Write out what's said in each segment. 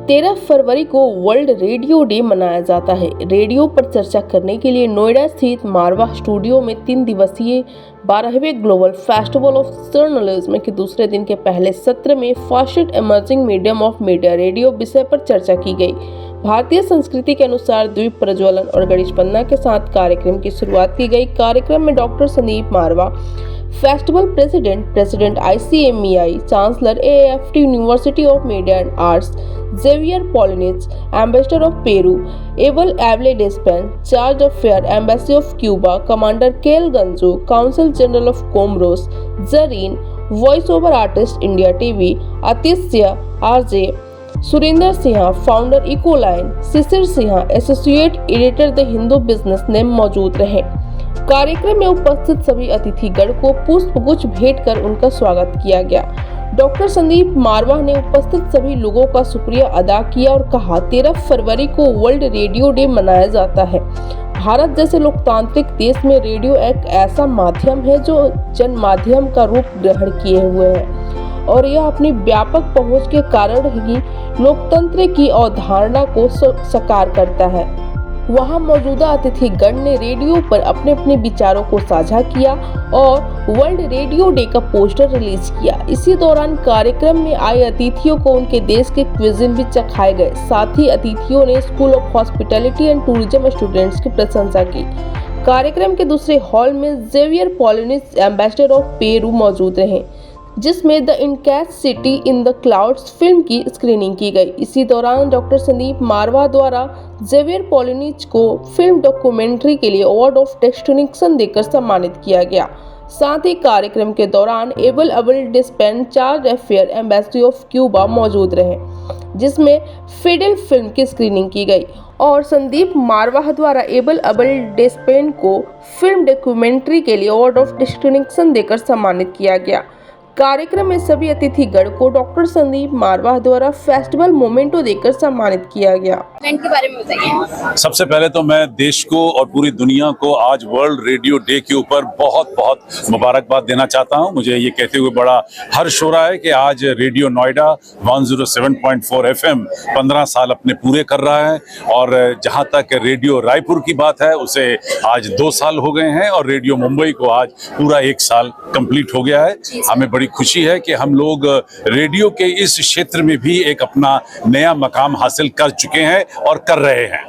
13 फरवरी को world radio day मनाया जाता है। रेडियो पर चर्चा करने के लिए नोएडा स्थित मारवा स्टूडियो में 3 दिवसीय 12वें ग्लोबल फेस्टिवल ऑफ जर्नलिज्म के दूसरे दिन के पहले सत्र में fastest emerging medium of media radio विषय पर चर्चा की गई। भारतीय संस्कृति के अनुसार दीप प्रज्वलन और गणेश वंदना के साथ कार्यक्रम की शुरुआत की गई। कार्यक्रम में doctor Sandeep Marwah, festival president ICMEI, chancellor AFT university of media and arts, Javier Paulinich, ambassador of Peru, Abel Abelle Despaigne, chargé d'affaires, embassy of Cuba, commander Kel Ganju, council general of Comoros, Zareen, voice over artist India TV, Aatishya RJ, Surendra Singh, founder Ecoline, Shishir Singh, associate editor the Hindu business ने मौजूद रहे। कार्यक्रम में उपस्थित सभी अतिथिगण को पुष्पगुच्छ भेंट कर उनका स्वागत किया गया। डॉक्टर संदीप मारवा ने उपस्थित सभी लोगों का शुक्रिया अदा किया और कहा, 13 फरवरी को वर्ल्ड रेडियो डे मनाया जाता है। भारत जैसे लोकतांत्रिक देश में रेडियो एक ऐसा माध्यम है जो जन माध्यम का रूप ग्रहण किए हुए है और यह अपनी व्यापक पहुंच के कारण ही लोकतंत्र की अवधारणा को साकार करता है। वहां मौजूदा अतिथिगण ने रेडियो पर अपने अपने विचारों को साझा किया और वर्ल्ड रेडियो डे का पोस्टर रिलीज किया। इसी दौरान कार्यक्रम में आए अतिथियों को उनके देश के क्विज़िन भी चखाए गए। साथ ही अतिथियों ने school of hospitality and tourism students की प्रशंसा की। कार्यक्रम के दूसरे हॉल में Xavier Paulinich, ambassador of Peru मौजूद रहे, जिसमें the encash city in the clouds film की स्क्रीनिंग की गई। इसी दौरान डॉक्टर संदीप मारवा द्वारा जेवियर पॉलिनिच को फिल्म डॉक्यूमेंट्री के लिए अवार्ड ऑफ डिस्टिंक्शन देकर सम्मानित किया गया। साथ ही कार्यक्रम के दौरान Abel Despaigne, chargé d'affaires, embassy of Cuba मौजूद रहे, जिसमें फिडेल फिल्म की स्क्रीनिंग की गई और संदीप मारवा द्वारा एबल डेस्पेन को फिल्म डॉक्यूमेंट्री के लिए अवार्ड ऑफ डिस्टिंक्शन देकर सम्मानित किया गया। कार्यक्रम में सभी अतिथिगण को डॉक्टर संदीप मारवा द्वारा फेस्टिवल मोमेंटो देकर सम्मानित किया गया। इवेंट के बारे में बताइए। सबसे पहले तो मैं देश को और पूरी दुनिया को आज वर्ल्ड रेडियो डे के ऊपर बहुत बहुत मुबारकबाद देना चाहता हूं। मुझे ये कहते हुए बड़ा हर्ष हो रहा है कि आज रेडियो नोएडा 107.4 FM 15 साल अपने पूरे कर रहा है और जहां तक रेडियो रायपुर की बात है उसे आज 2 साल हो गए हैं और रेडियो मुंबई को आज पूरा 1 साल कंप्लीट हो गया है। हमें बड़ी खुशी है कि हम लोग रेडियो के इस क्षेत्र में भी एक अपना नया मकाम हासिल कर चुके हैं और कर रहे हैं।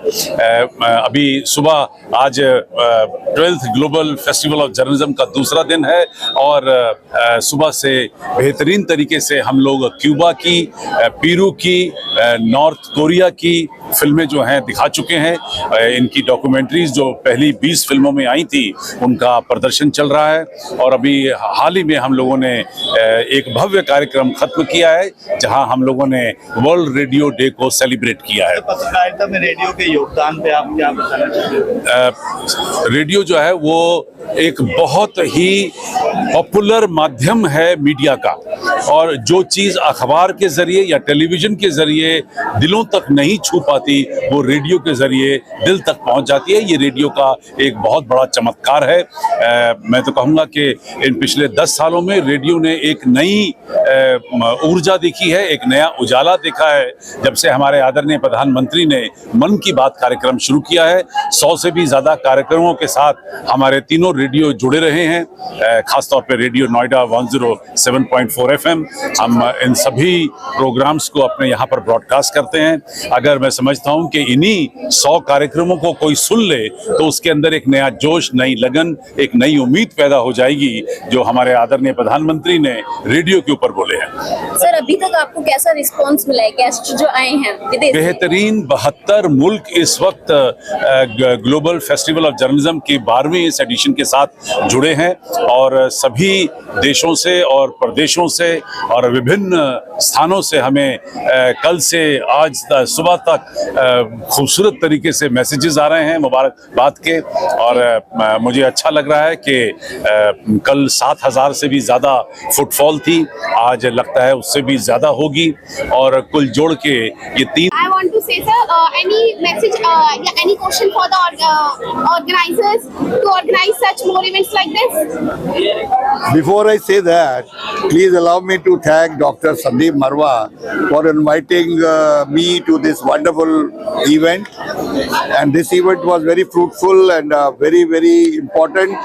अभी सुबह आज 12th global festival of journalism का दूसरा दिन है और सुबह से बेहतरीन तरीके से हम लोग क्यूबा की, पेरू की, नॉर्थ कोरिया की फिल्में जो हैं दिखा चुके हैं। इनकी डॉक्यूमेंट्रीज जो पहली 20 फिल्मों में आई थी उनका प्रदर्शन चल रहा है और अभी हाल ही में हम लोगों ने एक भव्य कार्यक्रम खत्म किया है जहां हम लोगों ने वर्ल्ड रेडियो डे को सेलिब्रेट किया है। पत्रकारिता में रेडियो के योगदान पे आप क्या बताना चाहते हैं? रेडियो जो है वो एक बहुत ही पॉपुलर माध्यम है मीडिया का और जो चीज़ अखबार के जरिए या टेलीविजन के जरिए दिलों तक नहीं छू पाती वो रेडियो के जरिए दिल तक पहुंच जाती है। ये रेडियो का एक बहुत बड़ा चमत्कार है। मैं तो कहूँगा कि इन पिछले 10 सालों में रेडियो ने एक नई ऊर्जा देखी है, एक नया उजाला देखा है जब से हमारे आदरणीय प्रधानमंत्री ने मन की बात कार्यक्रम शुरू किया है। 100 से भी ज़्यादा कार्यक्रमों के साथ हमारे तीनों रेडियो जुड़े रहे हैं, खासतौर पे रेडियो नोएडा 107.4 FM। हम इन सभी प्रोग्राम्स को अपने यहाँ पर ब्रॉडकास्ट करते हैं। अगर मैं समझता हूँ कि इन्हीं 100 कार्यक्रमों को कोई सुन ले तो उसके अंदर एक नया जोश, नई लगन, एक नई उम्मीद पैदा हो जाएगी जो हमारे आदरणीय प्रधानमंत्री ने रेडियो के ऊपर बोले हैं। सर, अभी तक आपको कैसा रिस्पांस मिला है गेस्ट जो आए हैं विदेश से? बेहतरीन। 72 मुल्क इस वक्त ग्लोबल फेस्टिवल ऑफ जर्नलिज्म की 12वीं इस एडिशन के साथ जुड़े हैं और सभी देशों से और प्रदेशों से और विभिन्न स्थानों से हमें कल से आज सुबह तक खूबसूरत तरीके से मैसेजेस आ रहे हैं मुबारकबाद के और मुझे अच्छा लग रहा है कि कल 7,000 से भी ज़्यादा फुटफॉल थी, आज लगता है उससे भी ज़्यादा होगी और कुल जोड़ के ये 3। I want to say, sir, any message, any question for the organizers to organize such more events like this? Before I say that, please allow me to thank Dr. Sandeep Marwa for inviting me to this wonderful event. And this event was very fruitful and very, very important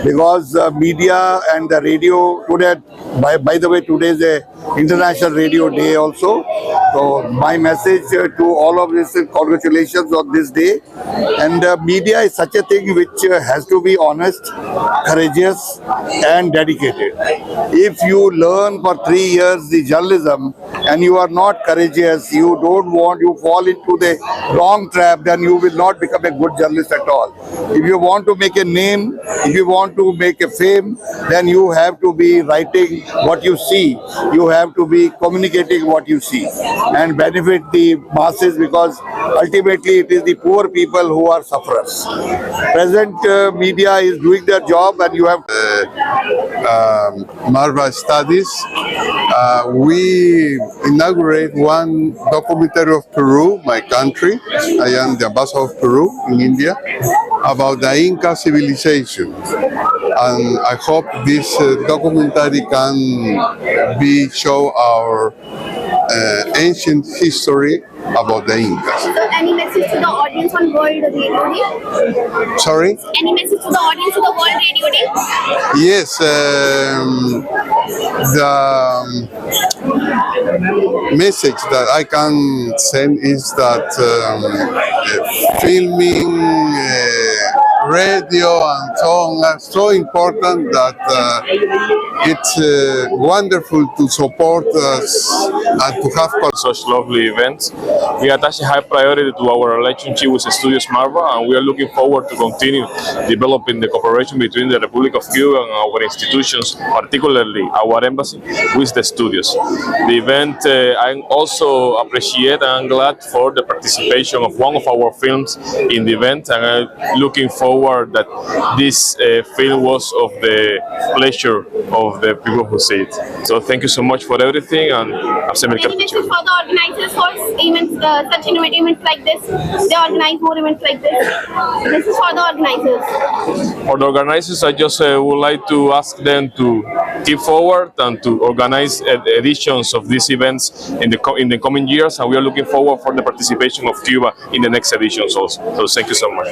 because media and the radio today, by the way, today is a International Radio Day also. So my message to all of this is congratulations on this day. And media is such a thing which has to be honest, courageous and dedicated. If you learn for 3 years the journalism and you are not courageous, you fall into the wrong trap, then you will not become a good journalist at all. If you want to make a name, if you want to make a fame, then you have to be writing what you see. You have to be communicating what you see and benefit the masses, because ultimately it is the poor people who are sufferers. Present media is doing their job, and you have Marva Studies. We inaugurate one documentary of Peru, my country. I am the ambassador of Peru in India, about the Inca civilization. And I hope this documentary can show our ancient history about the Incas. So any message to the audience on World Radio Day? Sorry? Any message to the audience to the World Radio Day? Yes, the message that I can send is that filming, radio and so on are so important that it's wonderful to support us and to have such lovely events. We attach a high priority to our relationship with Studios Marva, and we are looking forward to continue developing the cooperation between the Republic of Cuba and our institutions, particularly our embassy, with the studios. The event, I also appreciate and I'm glad for the participation of one of our films in the event, and I'm looking forward that this film was of the pleasure of the people who see it. So thank you so much for everything, and Any message for the organizers for events, such events like this? They organize more events like this. This is for the organizers. For the organizers, I just would like to ask them to keep forward and to organize editions of these events in the coming years, and we are looking forward for the participation of Cuba in the next editions also. So thank you so much.